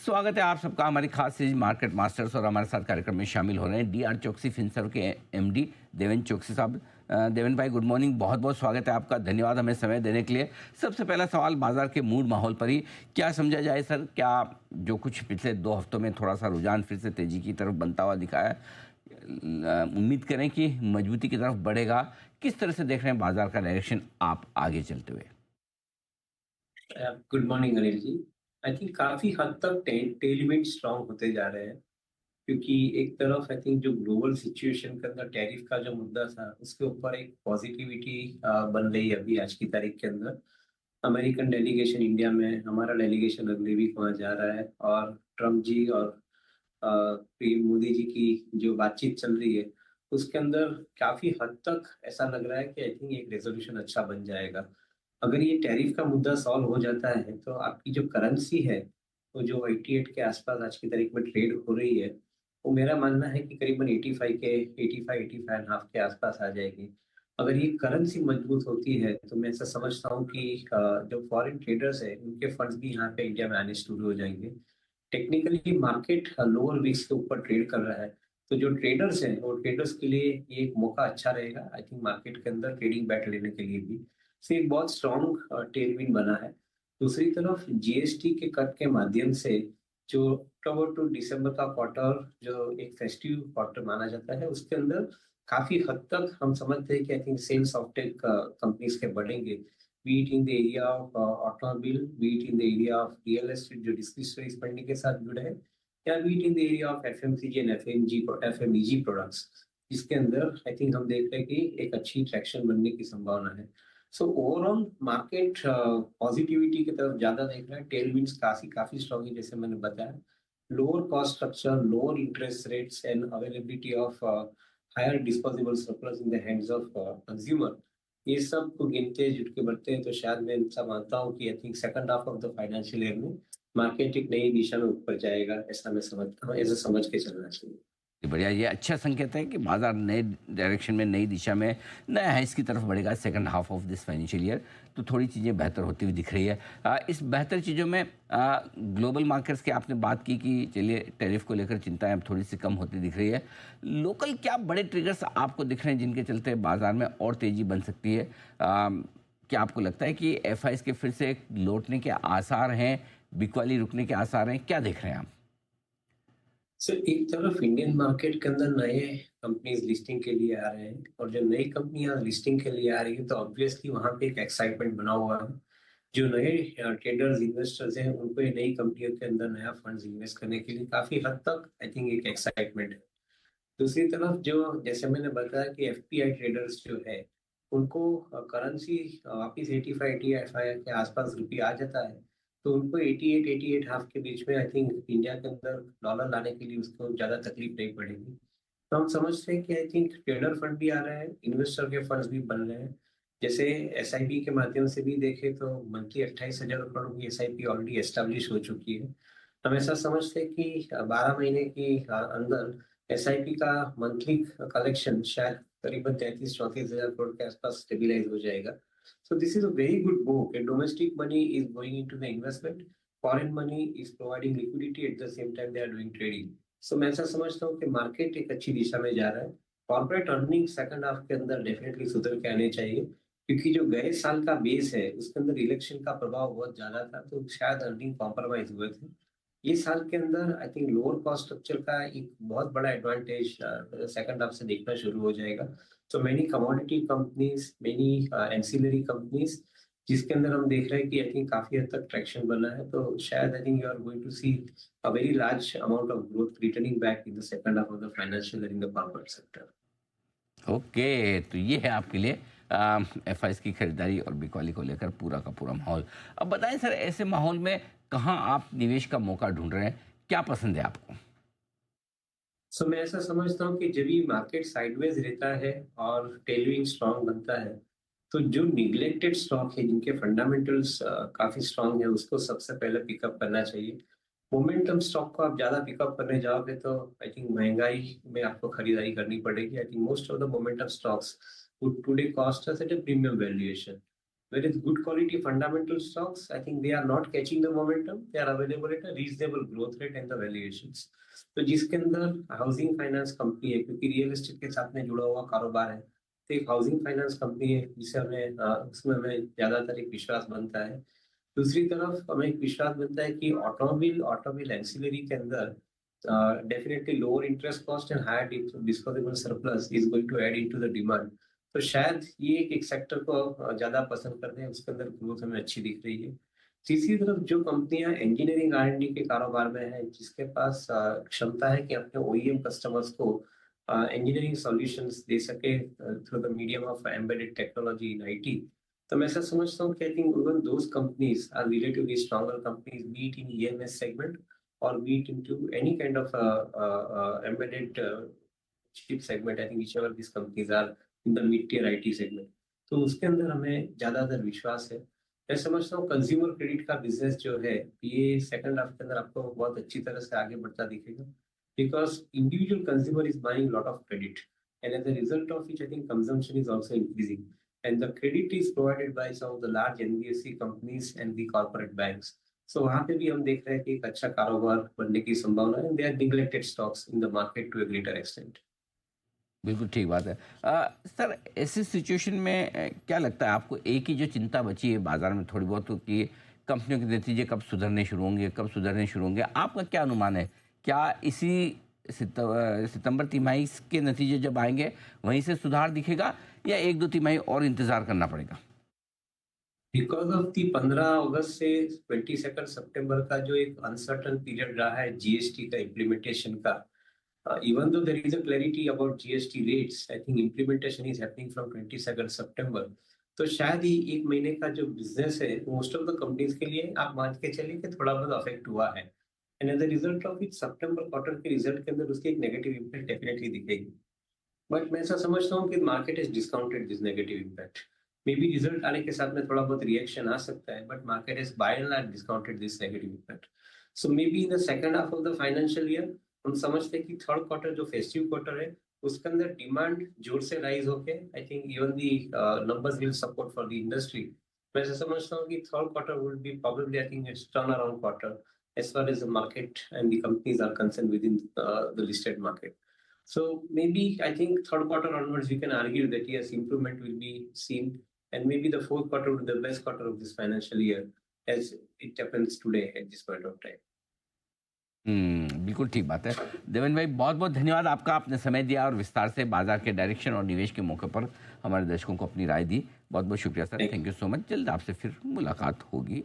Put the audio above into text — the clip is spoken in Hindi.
स्वागत है आप सबका हमारी खास सीरीज मार्केट मास्टर्स और हमारे साथ कार्यक्रम में शामिल हो रहे हैं डी आर चोकसी फिनसर्व के एमडी देवेंद्र चोकसी साहब। देवेंद्र भाई गुड मॉर्निंग, बहुत बहुत स्वागत है आपका, धन्यवाद हमें समय देने के लिए। सबसे पहला सवाल बाजार के मूड माहौल पर ही क्या समझा जाए सर, क्या जो कुछ पिछले 2 हफ्तों में थोड़ा सा रुझान फिर से तेजी की तरफ बनता हुआ दिखा है, उम्मीद करें कि मजबूती की तरफ बढ़ेगा। किस तरह से देख रहे हैं बाजार का डायरेक्शन आप आगे चलते हुए? Good morning Anil ji. I think काफी हद तक टेलविंड स्ट्रांग होते जा रहे हैं, क्योंकि एक तरफ आई थिंक जो ग्लोबल सिचुएशन के अंदर टैरिफ का जो मुद्दा था उसके ऊपर एक पॉजिटिविटी बन रही है अभी आज की तारीख के अंदर। अमेरिकन डेलीगेशन इंडिया में, हमारा डेलीगेशन अगले वीक वहाँ जा रहा है और ट्रम्प जी और पीएम मोदी जी की जो बातचीत चल रही है उसके अंदर काफी हद तक ऐसा लग रहा है कि आई थिंक एक रेजोल्यूशन अच्छा बन जाएगा। अगर ये टैरिफ का मुद्दा सॉल्व हो जाता है तो आपकी जो करेंसी है वो जो 88 के आसपास आज की तारीख में ट्रेड हो रही है, वो मेरा मानना है कि करीबन 85 के आसपास आ जाएगी। अगर ये करेंसी मजबूत होती है तो मैं ऐसा समझता हूँ कि जो फॉरेन ट्रेडर्स है उनके फंड्स भी यहाँ पे इंडिया में आने शुरू हो जाएंगे। टेक्निकली मार्केट लोअर विक्स के ऊपर ट्रेड कर रहा है, तो जो ट्रेडर्स हैं वो ट्रेडर्स के लिए ये एक मौका अच्छा रहेगा आई थिंक मार्केट के अंदर ट्रेडिंग बैठ लेने के लिए भी। से एक बहुत स्ट्रॉन्ग टेलविंड बना है। दूसरी तरफ जीएसटी के कट के माध्यम से जो अक्टूबर टू दिसंबर का क्वार्टर जो एक फेस्टिव क्वार्टर माना जाता है उसके अंदर काफी हद तक हम समझते हैं कि I think sales of tech companies के बढ़ेंगे, be it in the area of automobile, be it in the area of real estate जो डिस्क्रिशनरी स्पेंडिंग के साथ जुड़े हैं, या be it in the area of FMCG and FMEG products, जिसके अंदर आई थिंक हम देख रहे हैं कि एक अच्छी ट्रैक्शन बनने की संभावना है। सो ओवरऑल मार्केट पॉजिटिविटी की तरफ ज्यादा देख रहा है। टेलविंड्स काफी काफी स्ट्रॉन्ग है, जैसे मैंने बताया। Lower cost structure, lower interest rates and availability of higher disposable surplus in the hands of consumer, ये सब को गिनते जुट के बढ़ते हैं तो शायद मैं ऐसा मानता हूँ कि I think second half of the financial year में मार्केट एक नई दिशा में ऊपर जाएगा, ऐसा मैं समझता हूँ, ऐसा समझ के चलना चाहिए। बढ़िया, ये अच्छा संकेत है कि बाजार नए डायरेक्शन में, नई दिशा में, नया है इसकी तरफ बढ़ेगा second half of this financial year. तो थोड़ी चीज़ें बेहतर होती हुई दिख रही है। इस बेहतर चीज़ों में ग्लोबल मार्केट्स की आपने बात की कि चलिए टैरिफ को लेकर चिंताएं अब थोड़ी सी कम होती दिख रही है। लोकल क्या बड़े ट्रिगर्स आपको दिख रहे हैं जिनके चलते बाजार में और तेज़ी बन सकती है? क्या आपको लगता है कि एफआईज के फिर से लौटने के आसार हैं, बिकवाली रुकने के आसार हैं? क्या देख रहे हैं आप? सर, एक तरफ इंडियन मार्केट के अंदर नए कंपनीज लिस्टिंग के लिए आ रहे हैं और जो नई कंपनियां लिस्टिंग के लिए आ रही है तो ऑब्वियसली वहां पे एक एक्साइटमेंट बना हुआ है। जो नए ट्रेडर्स इन्वेस्टर्स हैं उनको ये नई कंपनियों के अंदर नया फंड्स इन्वेस्ट करने के लिए काफी हद तक आई थिंक एक एक्साइटमेंट है। दूसरी तरफ जो जैसे मैंने बताया कि एफपीआई ट्रेडर्स जो है उनको करेंसी वापिस 85 के आसपास रुपये आ जाता है तो उनको 88 हाफ के बीच में आई थिंक इंडिया के अंदर डॉलर लाने के लिए उसको ज्यादा तकलीफ नहीं पड़ेगी। तो हम समझते हैं कि आई थिंक ट्रेडर फंड भी आ रहे हैं, इन्वेस्टर के फंड्स भी बन रहे हैं। जैसे एसआईपी के माध्यम से भी देखें तो मंथली 28,000 करोड़ की एसआईपी ऑलरेडी एस्टेब्लिश हो चुकी है। हम ऐसा समझते हैं कि 12 महीने की अंदर एसआईपी का मंथली कलेक्शन शायद करीबन 33-34 हजार करोड़ के आसपास स्टेबिलाईज हो जाएगा। So this is a very good move. Domestic money is going into the investment, foreign money is providing liquidity, at the same time they are doing trading. So मैं ऐसा समझता हूँ कि मार्केट एक अच्छी दिशा में जा रहा है। कॉर्पोरेट अर्निंग सेकंड हाफ के अंदर डेफिनेटली सुधर के आने चाहिए, क्योंकि जो गए साल का बेस है उसके अंदर इलेक्शन का प्रभाव बहुत ज्यादा था तो शायद अर्निंग कॉम्प्रोमाइज हुए थे। ये साल के अंदर I think lower cost structure का एक बहुत बड़ा एडवांटेज सेकंड हाफ से देखना शुरू हो जाएगा। तो many commodity companies, many ancillary companies, जिसके अंदर हम देख रहे हैं कि आई थिंक काफी हद तक ट्रैक्शन बना है, तो शायद I think you are going to see a very large amount of growth returning back in the second half of the financial year in the corporate sector. Okay, तो ये है आपके लिए एफ आई की खरीदारी और बिकवाली को लेकर पूरा का पूरा माहौल। अब बताएं सर, ऐसे माहौल में कहाँ आप निवेश का मौका ढूंढ रहे हैं? क्या पसंद है आपको? सो मैं ऐसा समझता हूँ कि जब ये मार्केट साइडवेज रहता है और टेलविंड स्ट्रांग बनता है तो जो निग्लेक्टेड स्टॉक है जिनके फंडामेंटल्स काफी स्ट्रांग है उसको सबसे पहले पिकअप करना चाहिए। मोमेंटम स्टॉक को आप ज्यादा पिकअप करने जाओगे तो आई थिंक महंगाई में आपको खरीदारी करनी पड़ेगी। I think most of the momentum stocks would today cost us at a premium valuation, Whereas good quality fundamental stocks, I think they are not catching the momentum. They are available at a reasonable growth rate and the valuations. तो जिसके अंदर हाउसिंग फाइनेंस कंपनी है, क्योंकि रियल एस्टेट के साथ में जुड़ा हुआ कारोबार है, तो एक हाउसिंग फाइनेंस कंपनी है जिसे हमें उसमें हमें ज्यादातर एक विश्वास बनता है। दूसरी तरफ हमें एक विश्वास बनता है कि ऑटोमोबाइल ऑटोमोबाइल एंसिलरी के अंदर definitely lower interest cost and higher disposable surplus is going to add into the demand. तो शायद ये एक सेक्टर को ज्यादा पसंद करते हैं, उसके अंदर ग्रोथ हमें अच्छी दिख रही है। तीसरी तरफ जो कंपनियां इंजीनियरिंग R&D के कारोबार में है, जिसके पास क्षमता है कि अपने OEM कस्टमर्स को इंजीनियरिंग सॉल्यूशंस दे सके through the medium of embedded technology in IT, तो मैं ऐसा समझता हूँ कि I think even those companies are relatively stronger companies, be it in EMS segment or be it into any kind of embedded chip segment. I think whichever these companies are in the mid-tier IT segment. तो उसके अंदर हमें ज्यादातर विश्वास है। मैं समझता हूँ कंज्यूमर क्रेडिट का बिजनेस जो है, ये सेकंड हाफ के अंदर आपको बहुत अच्छी तरह से आगे बढ़ता दिखेगा, because individual consumer is buying lot of credit and as a result of which I think consumption is also increasing, and the credit is provided by some of the large NBFC companies and the corporate banks. So वहां पे भी हम देख रहे हैं कि एक अच्छा कारोबार बनने की संभावना है। They are neglected stocks in the market to a greater extent. बिल्कुल ठीक बात है। सर, ऐसी सिचुएशन में क्या लगता है आपको, एक ही जो चिंता बची है बाजार में थोड़ी बहुत, तो कि कंपनियों के नतीजे कब सुधरने शुरू होंगे, कब सुधरने शुरू होंगे, आपका क्या अनुमान है? क्या इसी सितंबर तिमाही के नतीजे जब आएंगे वहीं से सुधार दिखेगा, या एक दो तिमाही और इंतजार करना पड़ेगा? बिकॉज ऑफ दी 15 अगस्त से 22 सितंबर का जो एक अनसर्टन पीरियड रहा है GST का इम्प्लीमेंटेशन का, even though there is a clarity about GST rates, I think implementation is happening from 22nd September. तो शायद ही एक महीने का जो बिजनेस है मोस्ट ऑफ द कंपनीज के लिए आप मान के चलिए कि थोड़ा बहुत अफेक्ट हुआ है, and as a result of it सितंबर क्वार्टर के रिजल्ट के अंदर उसकी एक नेगेटिव इम्पैक्ट डेफिनेटली दिखेगी। बट मैं ऐसा समझता हूँ कि market is discounted this negative impact. May be result आने के साथ में थोड़ा बहुत रिएक्शन आ सकता है, but market is by and large discounted this negative impact. So may be in the second half of the financial year हम समझते हैं कि थर्ड क्वार्टर जो फेस्टिव क्वार्टर है उसके अंदर डिमांड जोर से राइज होके आई think even the numbers will support for the industry. मैं ऐसा समझता हूँ कि third quarter will be probably I think it's turn around quarter as far as the market and the companies are concerned within the listed market. So maybe I think third quarter onwards, we can argue that yes, improvement will be seen, and maybe the fourth quarter will be the best quarter of this financial year, as it happens today at this point of time. बिल्कुल ठीक बात है। देवेन भाई, बहुत बहुत धन्यवाद आपका, आपने समय दिया और विस्तार से बाजार के डायरेक्शन और निवेश के मौके पर हमारे दर्शकों को अपनी राय दी। बहुत बहुत शुक्रिया sir, thank you so much. जल्द आपसे फिर मुलाकात होगी।